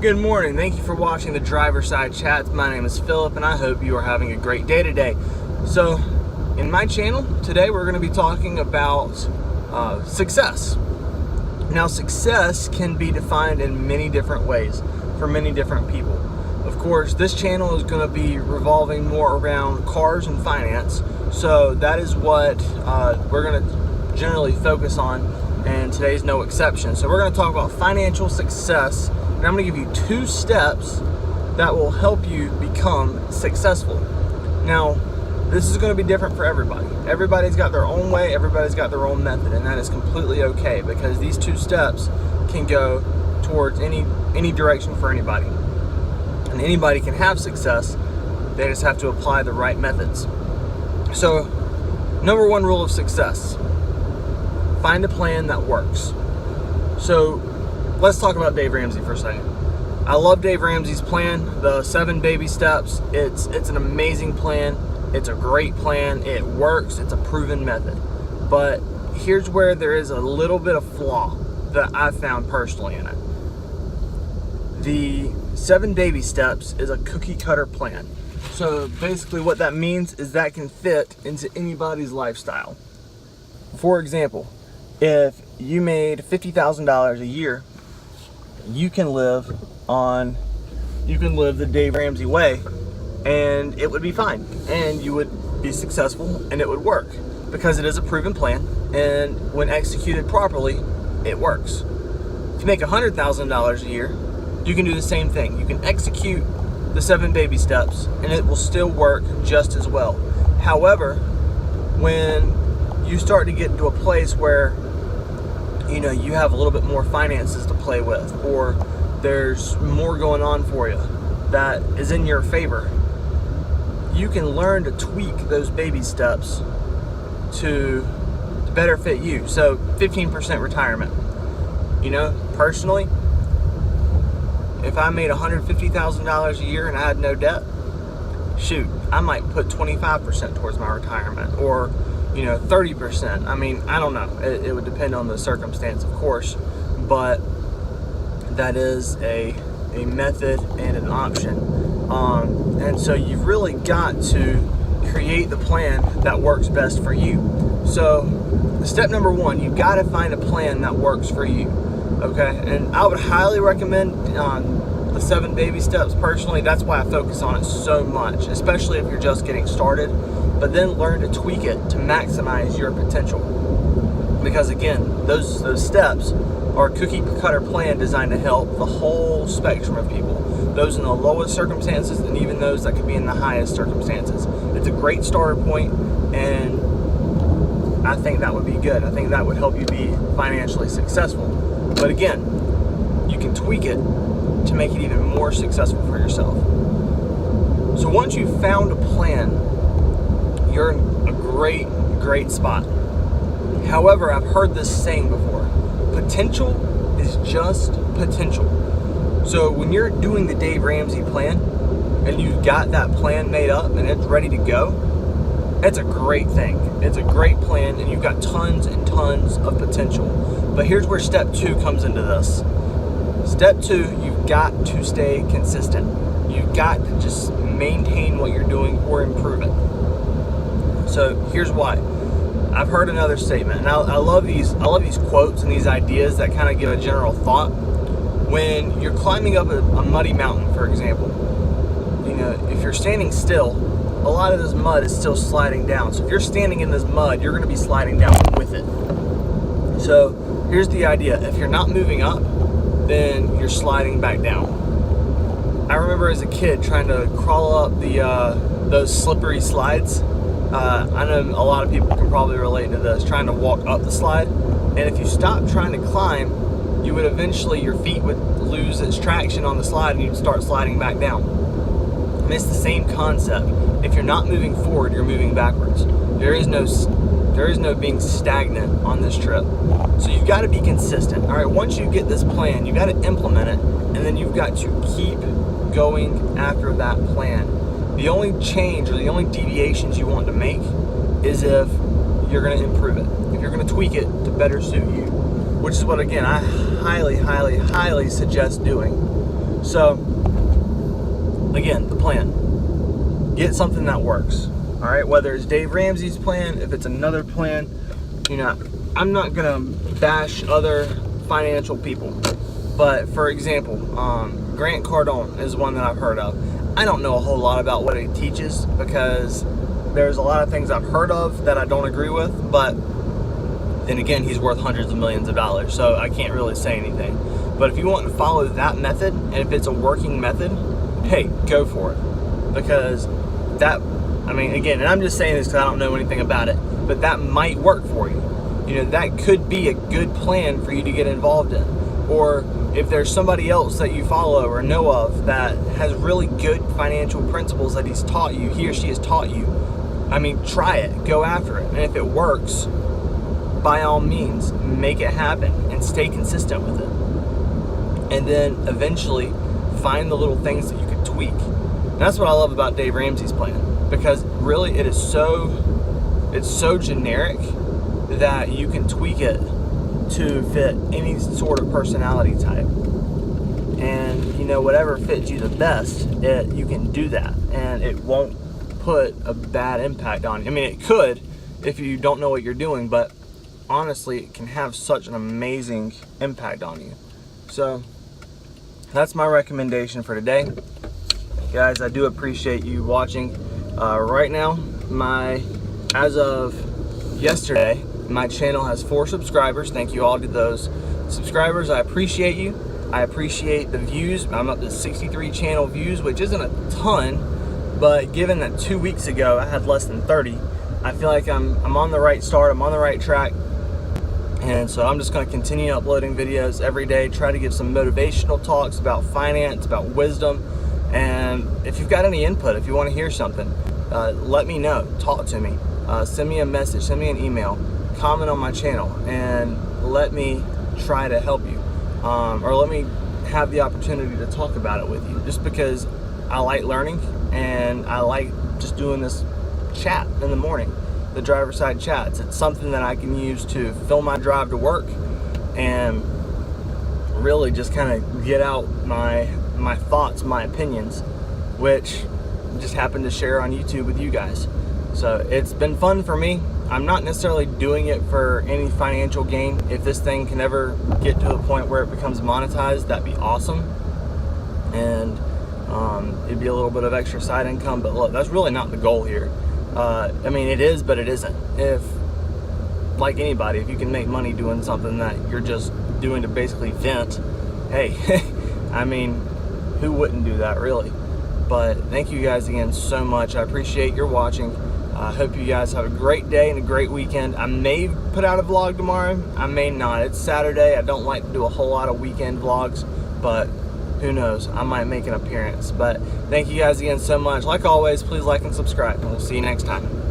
Good morning. Thank you for watching the Driver Side Chats. My name is Philip and I hope you are having a great day today. So, in my channel, today we're going to be talking about success. Now, success can be defined in many different ways for many different people. Of course, this channel is going to be revolving more around cars and finance. So that is what we're going to generally focus on, and today's no exception. So we're going to talk about financial success. And I'm going to give you 2 steps that will help you become successful. Now, this is going to be different for everybody. Everybody's got their own way, everybody's got their own method, and that is completely okay because these 2 steps can go towards any direction for anybody. And anybody can have success, they just have to apply the right methods. So, number 1 rule of success: find a plan that works. So, let's talk about Dave Ramsey for a second. I love Dave Ramsey's plan, the 7 baby steps. It's an amazing plan. It's a great plan. It works. It's a proven method. But here's where there is a little bit of flaw that I've found personally in it. The 7 baby steps is a cookie cutter plan. So basically what that means is that can fit into anybody's lifestyle. For example, if you made $50,000 a year, you can live the Dave Ramsey way and it would be fine and you would be successful and it would work because it is a proven plan, and when executed properly it works. If you make $100,000 a year, you can do the same thing. You can execute the 7 baby steps and it will still work just as well. However, when you start to get to a place where you have a little bit more finances to play with, or there's more going on for you that is in your favor, you can learn to tweak those baby steps to better fit you. So 15% retirement. Personally, if I made $150,000 a year and I had no debt, shoot, I might put 25% towards my retirement, or 30%. I mean, I don't know. It would depend on the circumstance, of course, but that is a method and an option. And so you've really got to create the plan that works best for you. So step number 1, you've got to find a plan that works for you. Okay, and I would highly recommend the 7 baby steps. Personally, that's why I focus on it so much, especially if you're just getting started. But then learn to tweak it to maximize your potential. Because again, those steps are a cookie cutter plan designed to help the whole spectrum of people. Those in the lowest circumstances and even those that could be in the highest circumstances. It's a great starter point, and I think that would be good. I think that would help you be financially successful. But again, you can tweak it to make it even more successful for yourself. So once you've found a plan, you're in a great spot. However, I've heard this saying before: potential is just potential. So when you're doing the Dave Ramsey plan and you've got that plan made up and it's ready to go, it's a great thing. It's a great plan and you've got tons and tons of potential. But here's where step 2 comes into this. Step 2, you've got to stay consistent. You've got to just maintain what you're doing or improve it. So here's why. I've heard another statement, and I love these quotes and these ideas that kind of give a general thought. When you're climbing up a muddy mountain, for example, if you're standing still, a lot of this mud is still sliding down. So if you're standing in this mud, you're going to be sliding down with it. So here's the idea: if you're not moving up, then you're sliding back down. I remember as a kid trying to crawl up those slippery slides. I know a lot of people can probably relate to this, trying to walk up the slide. And if you stop trying to climb, you would eventually, your feet would lose its traction on the slide and you'd start sliding back down. And it's the same concept. If you're not moving forward, you're moving backwards. There is no being stagnant on this trip. So you've got to be consistent. All right, once you get this plan, you've got to implement it, and then you've got to keep going after that plan. The only change or the only deviations you want to make is if you're going to improve it, if you're going to tweak it to better suit you, which is what, again, I highly suggest doing. So, again, the plan. Get something that works. All right, whether it's Dave Ramsey's plan, if it's another plan, you know, I'm not gonna bash other financial people. But for example, Grant Cardone is one that I've heard of. I don't know a whole lot about what he teaches because there's a lot of things I've heard of that I don't agree with, but then again, he's worth hundreds of millions of dollars, so I can't really say anything. But if you want to follow that method, and if it's a working method, hey, go for it. Because that, I mean, again, and I'm just saying this because I don't know anything about it, but that might work for you. You know, that could be a good plan for you to get involved in. Or if there's somebody else that you follow or know of that has really good financial principles that he's taught you, he or she has taught you, I mean, try it, go after it. And if it works, by all means, make it happen and stay consistent with it. And then eventually find the little things that you could tweak. And that's what I love about Dave Ramsey's plan, because really it's so generic that you can tweak it to fit any sort of personality type. And you know, whatever fits you the best, you can do that, and it won't put a bad impact on you. I mean, it could if you don't know what you're doing, but honestly, it can have such an amazing impact on you. So that's my recommendation for today. Guys, I do appreciate you watching. Right now, as of yesterday, my channel has 4 subscribers. Thank you all to those subscribers. I appreciate you. I appreciate the views. I'm up to 63 channel views, which isn't a ton, but given that 2 weeks ago I had less than 30, I feel like I'm on the right start. I'm on the right track. And so I'm just going to continue uploading videos every day, try to give some motivational talks about finance, about wisdom. And if you've got any input, if you want to hear something, let me know. Talk to me. Send me a message, send me an email, comment on my channel, and let me try to help you. Or let me have the opportunity to talk about it with you, just because I like learning and I like just doing this chat in the morning. The driver's side chats. It's something that I can use to fill my drive to work and really just kind of get out my thoughts, my opinions, which just happen to share on YouTube with you guys. So it's been fun for me. I'm not necessarily doing it for any financial gain. If this thing can ever get to a point where it becomes monetized, that'd be awesome. And it'd be a little bit of extra side income, but look, that's really not the goal here. I mean, it is, but it isn't. If, like anybody, if you can make money doing something that you're just doing to basically vent, hey, I mean, who wouldn't do that, really? But thank you guys again so much. I appreciate your watching. I hope you guys have a great day and a great weekend. I may put out a vlog tomorrow. I may not. It's Saturday. I don't like to do a whole lot of weekend vlogs, but who knows? I might make an appearance. But thank you guys again so much. Like always, please like and subscribe, and we'll see you next time.